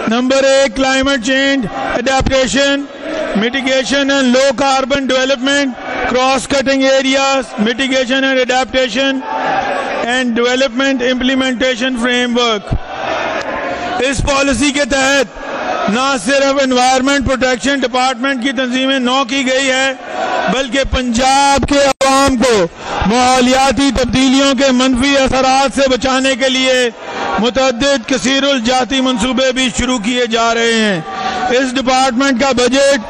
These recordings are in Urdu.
Number 8, climate change, adaptation, mitigation and low carbon development, cross-cutting areas, mitigation and adaptation, and development implementation framework. اس پالیسی کے تحت نہ صرف انوائرمنٹ پروٹیکشن ڈپارٹمنٹ کی تنظیمیں نو کی گئی ہے بلکہ پنجاب کے عوام کو ماحولیاتی تبدیلیوں کے منفی اثرات سے بچانے کے لیے متعدد کثیر الجہتی منصوبے بھی شروع کیے جا رہے ہیں۔ اس ڈپارٹمنٹ کا بجٹ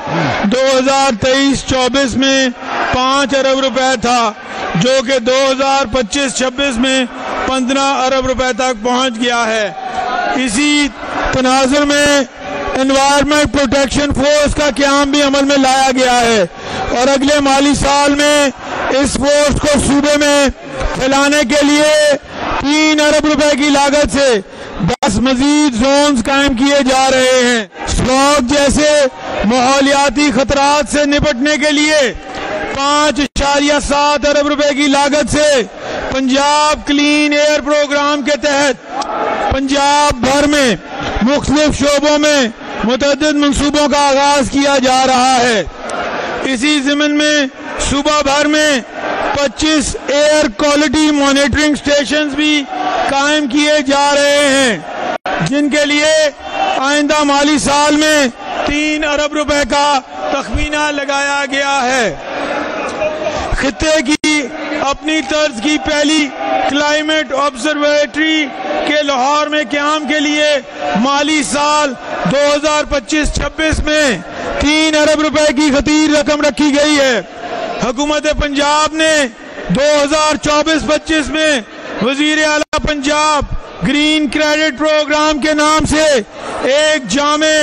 2023-24 میں 5 ارب روپے تھا جو کہ 2025-26 میں 15 ارب روپے تک پہنچ گیا ہے۔ اسی تناظر میں انوائرمنٹ پروٹیکشن فورس کا قیام بھی عمل میں لایا گیا ہے اور اگلے مالی سال میں اس فورس کو صوبے میں پھیلانے کے لیے 3 ارب روپے کی لاگت سے 10 مزید زونز قائم کیے جا رہے ہیں۔ اسموگ جیسے ماحولیاتی خطرات سے نپٹنے کے لیے 5.7 ارب روپے کی لاگت سے پنجاب کلین ایئر پروگرام کے تحت پنجاب بھر میں مختلف شعبوں میں متعدد منصوبوں کا آغاز کیا جا رہا ہے۔ اسی ضمن میں صوبہ بھر میں 25 ایئر کوالٹی مانیٹرنگ سٹیشنز بھی قائم کیے جا رہے ہیں جن کے لیے آئندہ مالی سال میں 3 ارب روپے کا تخمینہ لگایا گیا ہے۔ خطے کی اپنی طرز کی پہلی کلائمیٹ آبزرویٹری کے لاہور میں قیام کے لیے مالی سال 2025-26 میں 3 ارب روپے کی خطیر رقم رکھی گئی ہے۔ حکومت پنجاب نے 2024-25 میں وزیر اعلیٰ پنجاب گرین کریڈٹ پروگرام کے نام سے ایک جامع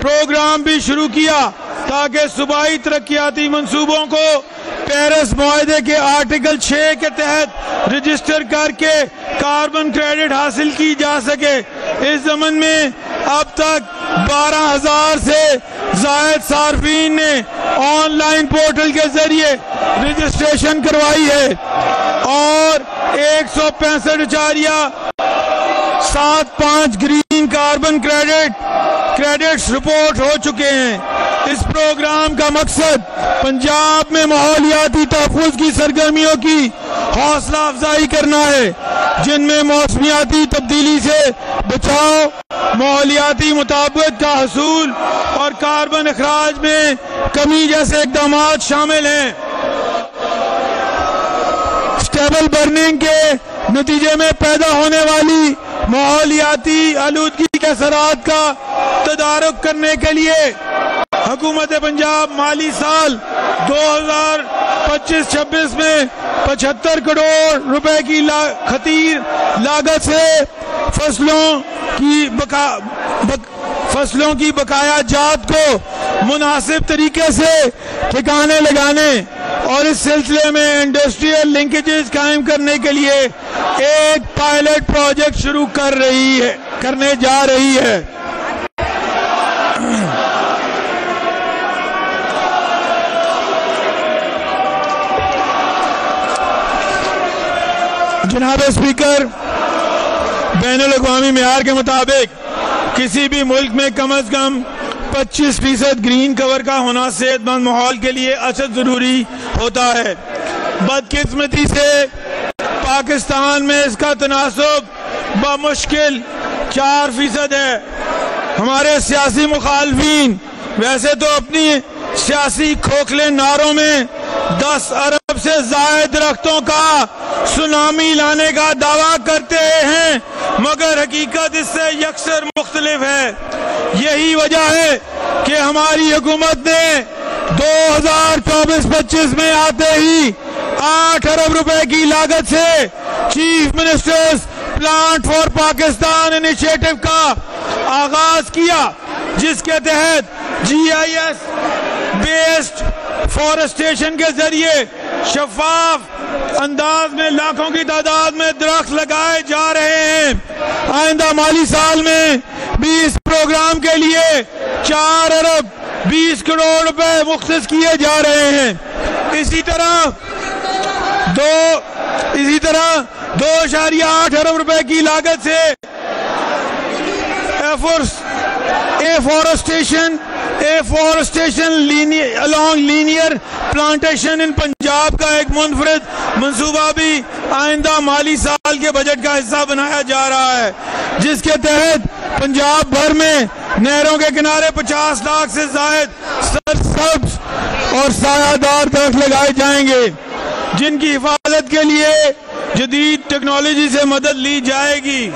پروگرام بھی شروع کیا تاکہ صوبائی ترقیاتی منصوبوں کو پیرس معاہدے کے آرٹیکل 6 کے تحت رجسٹر کر کے کاربن کریڈٹ حاصل کی جا سکے۔ اس ضمن میں اب تک 12,000 سے زائد صارفین نے آن لائن پورٹل کے ذریعے رجسٹریشن کروائی ہے اور 165.75 گرین کاربن کریڈٹس رپورٹ ہو چکے ہیں۔ اس پروگرام کا مقصد پنجاب میں ماحولیاتی تحفظ کی سرگرمیوں کی حوصلہ افزائی کرنا ہے جن میں موسمیاتی تبدیلی سے بچاؤ، ماحولیاتی مطابقت کا حصول اور کاربن اخراج میں کمی جیسے اقدامات شامل ہیں۔ اسٹیبل برننگ کے نتیجے میں پیدا ہونے والی ماحولیاتی آلودگی کے اثرات کا تدارک کرنے کے لیے حکومت پنجاب مالی سال 2025-26 میں 75 کروڑ روپے کی خطیر لاگت سے فصلوں کی بقایا جات کو مناسب طریقے سے ٹھکانے لگانے اور اس سلسلے میں انڈسٹریل لنکیجز قائم کرنے کے لیے ایک پائلٹ پروجیکٹ شروع کرنے جا رہی ہے۔ جناب اسپیکر، بین الاقوامی معیار کے مطابق کسی بھی ملک میں کم از کم 25% گرین کور کا ہونا صحت مند ماحول کے لیے اشد ضروری ہوتا ہے۔ بدقسمتی سے پاکستان میں اس کا تناسب بمشکل 4% ہے۔ ہمارے سیاسی مخالفین ویسے تو اپنی سیاسی کھوکھلے نعروں میں 10 ارب سے زائد درختوں کا سونامی لانے کا دعویٰ کرتے ہیں مگر حقیقت اس سے یکسر مختلف ہے۔ یہی وجہ ہے کہ ہماری حکومت نے 2024-25 میں آتے ہی 8 ارب روپے کی لاگت سے chief ministers plant for Pakistan initiative کا آغاز کیا جس کے تحت GIS بیسڈ فورسٹیشن کے ذریعے شفاف انداز میں لاکھوں کی تعداد میں درخت لگائے جا رہے ہیں۔ آئندہ مالی سال میں بھی اس پروگرام کے لیے 4 ارب 20 کروڑ روپے مختص کیے جا رہے ہیں۔ اسی طرح 2.8 ارب روپے کی لاگت سے afforestation along linear plantation in Punjab کا ایک منفرد منصوبہ بھی آئندہ مالی سال کے بجٹ کا حصہ بنایا جا رہا ہے، جس کے تحت پنجاب بھر میں نہروں کے کنارے 50 لاکھ سے زائد سرسبز اور سایہ دار درخت لگائے جائیں گے، جن کی حفاظت کے لیے جدید ٹیکنالوجی سے مدد لی جائے گی۔